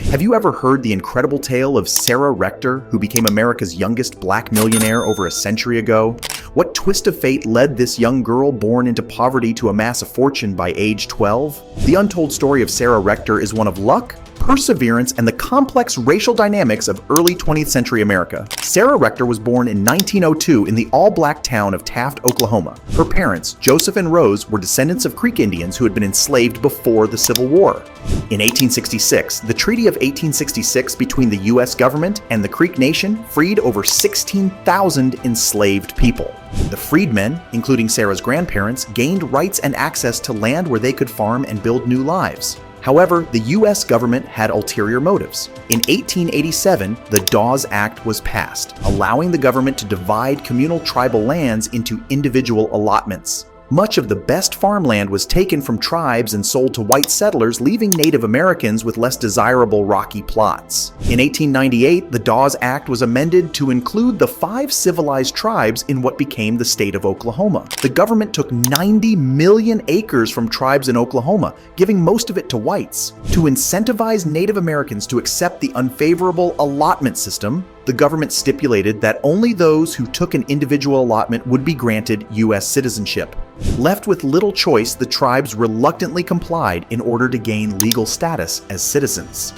Have you ever heard the incredible tale of Sarah Rector, who became America's youngest black millionaire over a century ago? What twist of fate led this young girl born into poverty to amass a fortune by age 12? The untold story of Sarah Rector is one of luck, perseverance, and the complex racial dynamics of early 20th century America. Sarah Rector was born in 1902 in the all-black town of Taft, Oklahoma. Her parents, Joseph and Rose, were descendants of Creek Indians who had been enslaved before the Civil War. In 1866, the Treaty of 1866 between the U.S. government and the Creek Nation freed over 16,000 enslaved people. The Freedmen, including Sarah's grandparents, gained rights and access to land where they could farm and build new lives. However, the U.S. government had ulterior motives. In 1887, the Dawes Act was passed, allowing the government to divide communal tribal lands into individual allotments. Much of the best farmland was taken from tribes and sold to white settlers, leaving Native Americans with less desirable rocky plots. In 1898, the Dawes Act was amended to include the 5 civilized tribes in what became the state of Oklahoma. The government took 90 million acres from tribes in Oklahoma, giving most of it to whites. To incentivize Native Americans to accept the unfavorable allotment system, the government stipulated that only those who took an individual allotment would be granted U.S. citizenship. Left with little choice, the tribes reluctantly complied in order to gain legal status as citizens.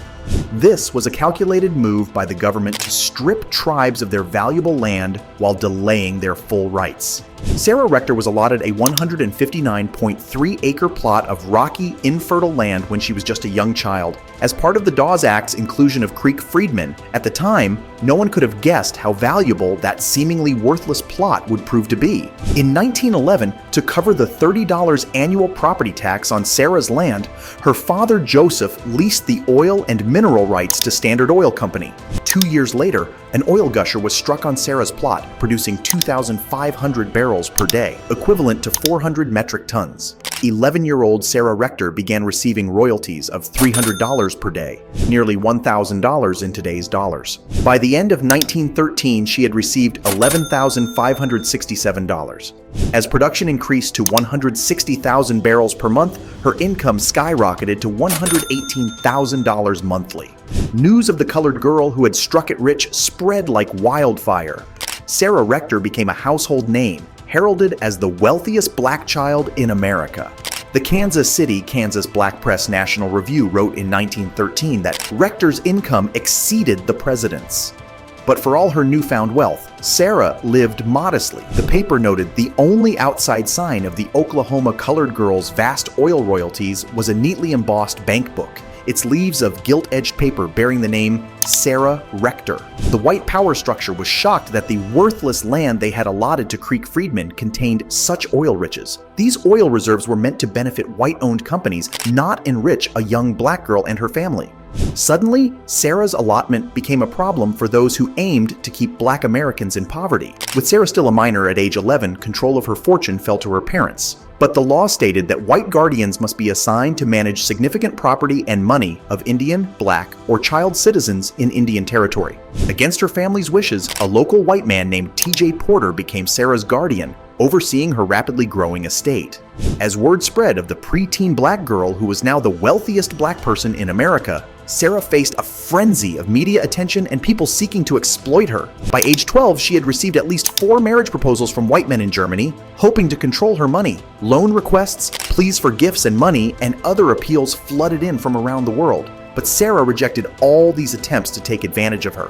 This was a calculated move by the government to strip tribes of their valuable land while delaying their full rights. Sarah Rector was allotted a 159.3-acre plot of rocky, infertile land when she was just a young child. As part of the Dawes Act's inclusion of Creek freedmen, at the time, no one could have guessed how valuable that seemingly worthless plot would prove to be. In 1911, to cover the $30 annual property tax on Sarah's land, her father Joseph leased the oil and mineral rights to Standard Oil Company. 2 years later, an oil gusher was struck on Sarah's plot, producing 2,500 barrels per day, equivalent to 400 metric tons. 11-year-old Sarah Rector began receiving royalties of $300 per day, nearly $1,000 in today's dollars. By the end of 1913, she had received $11,567. As production increased to 160,000 barrels per month, her income skyrocketed to $118,000 monthly. News of the colored girl who had struck it rich spread like wildfire. Sarah Rector became a household name, heralded as the wealthiest black child in America. The Kansas City, Kansas Black Press National Review wrote in 1913 that Rector's income exceeded the president's. But for all her newfound wealth, Sarah lived modestly. The paper noted the only outside sign of the Oklahoma colored girl's vast oil royalties was a neatly embossed bank book, its leaves of gilt-edged paper bearing the name Sarah Rector. The white power structure was shocked that the worthless land they had allotted to Creek freedmen contained such oil riches. These oil reserves were meant to benefit white-owned companies, not enrich a young black girl and her family. Suddenly, Sarah's allotment became a problem for those who aimed to keep black Americans in poverty. With Sarah still a minor at age 11, control of her fortune fell to her parents. But the law stated that white guardians must be assigned to manage significant property and money of Indian, black, or child citizens in Indian Territory. Against her family's wishes, a local white man named T.J. Porter became Sarah's guardian, overseeing her rapidly growing estate. As word spread of the preteen black girl who was now the wealthiest black person in America, Sarah faced a frenzy of media attention and people seeking to exploit her. By age 12, she had received at least 4 marriage proposals from white men in Germany, hoping to control her money. Loan requests, pleas for gifts and money, and other appeals flooded in from around the world. But Sarah rejected all these attempts to take advantage of her.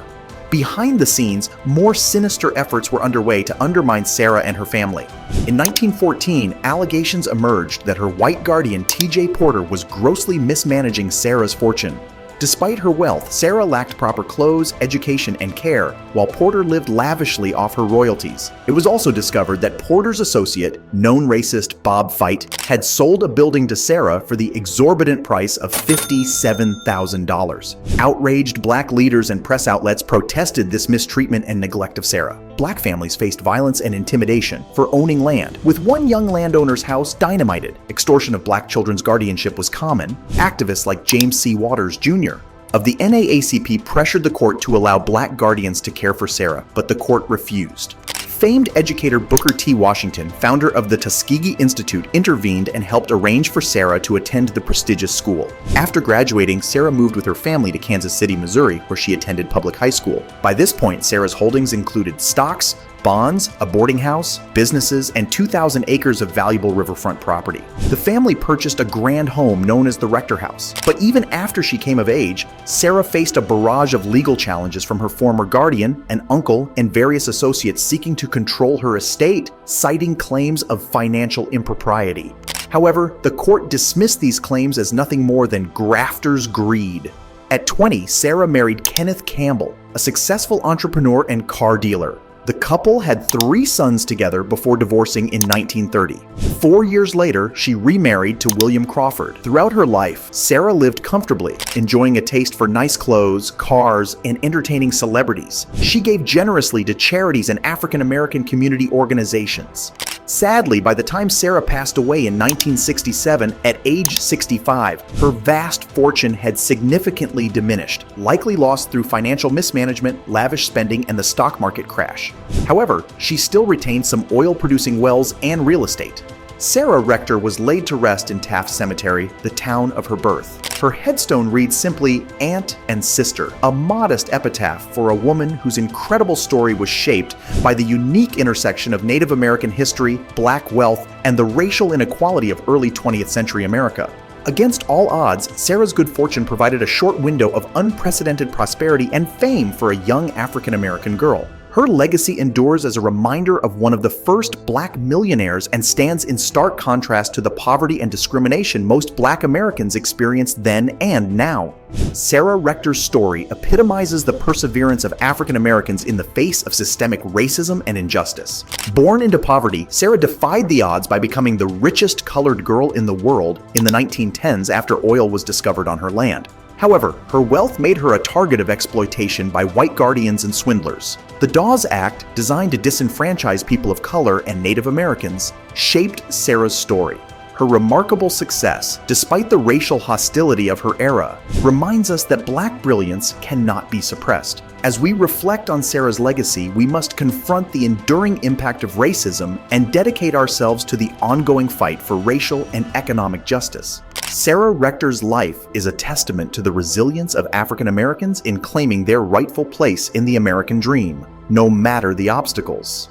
Behind the scenes, more sinister efforts were underway to undermine Sarah and her family. In 1914, allegations emerged that her white guardian T.J. Porter was grossly mismanaging Sarah's fortune. Despite her wealth, Sarah lacked proper clothes, education, and care, while Porter lived lavishly off her royalties. It was also discovered that Porter's associate, known racist Bob Fite, had sold a building to Sarah for the exorbitant price of $57,000. Outraged black leaders and press outlets protested this mistreatment and neglect of Sarah. Black families faced violence and intimidation for owning land, with one young landowner's house dynamited. Extortion of black children's guardianship was common. Activists like James C. Waters, Jr. of the NAACP pressured the court to allow black guardians to care for Sarah, but the court refused. famed educator Booker T. Washington, founder of the Tuskegee Institute, intervened and helped arrange for Sarah to attend the prestigious school. After graduating, Sarah moved with her family to Kansas City, Missouri, where she attended public high school. By this point, Sarah's holdings included stocks, bonds, a boarding house, businesses, and 2,000 acres of valuable riverfront property. The family purchased a grand home known as the Rector House. But even after she came of age, Sarah faced a barrage of legal challenges from her former guardian, an uncle, and various associates seeking to control her estate, citing claims of financial impropriety. However, the court dismissed these claims as nothing more than grafter's greed. At 20, Sarah married Kenneth Campbell, a successful entrepreneur and car dealer. The couple had 3 sons together before divorcing in 1930. 4 years later, she remarried to William Crawford. Throughout her life, Sarah lived comfortably, enjoying a taste for nice clothes, cars, and entertaining celebrities. She gave generously to charities and African American community organizations. Sadly, by the time Sarah passed away in 1967 at age 65, her vast fortune had significantly diminished, likely lost through financial mismanagement, lavish spending, and the stock market crash. However, she still retained some oil-producing wells and real estate. Sarah Rector was laid to rest in Taft Cemetery, the town of her birth. Her headstone reads simply, "Aunt and Sister," a modest epitaph for a woman whose incredible story was shaped by the unique intersection of Native American history, Black wealth, and the racial inequality of early 20th century America. Against all odds, Sarah's good fortune provided a short window of unprecedented prosperity and fame for a young African American girl. Her legacy endures as a reminder of one of the first Black millionaires and stands in stark contrast to the poverty and discrimination most Black Americans experienced then and now. Sarah Rector's story epitomizes the perseverance of African Americans in the face of systemic racism and injustice. Born into poverty, Sarah defied the odds by becoming the richest colored girl in the world in the 1910s after oil was discovered on her land. However, her wealth made her a target of exploitation by white guardians and swindlers. The Dawes Act, designed to disenfranchise people of color and Native Americans, shaped Sarah's story. Her remarkable success, despite the racial hostility of her era, reminds us that Black brilliance cannot be suppressed. As we reflect on Sarah's legacy, we must confront the enduring impact of racism and dedicate ourselves to the ongoing fight for racial and economic justice. Sarah Rector's life is a testament to the resilience of African Americans in claiming their rightful place in the American dream, no matter the obstacles.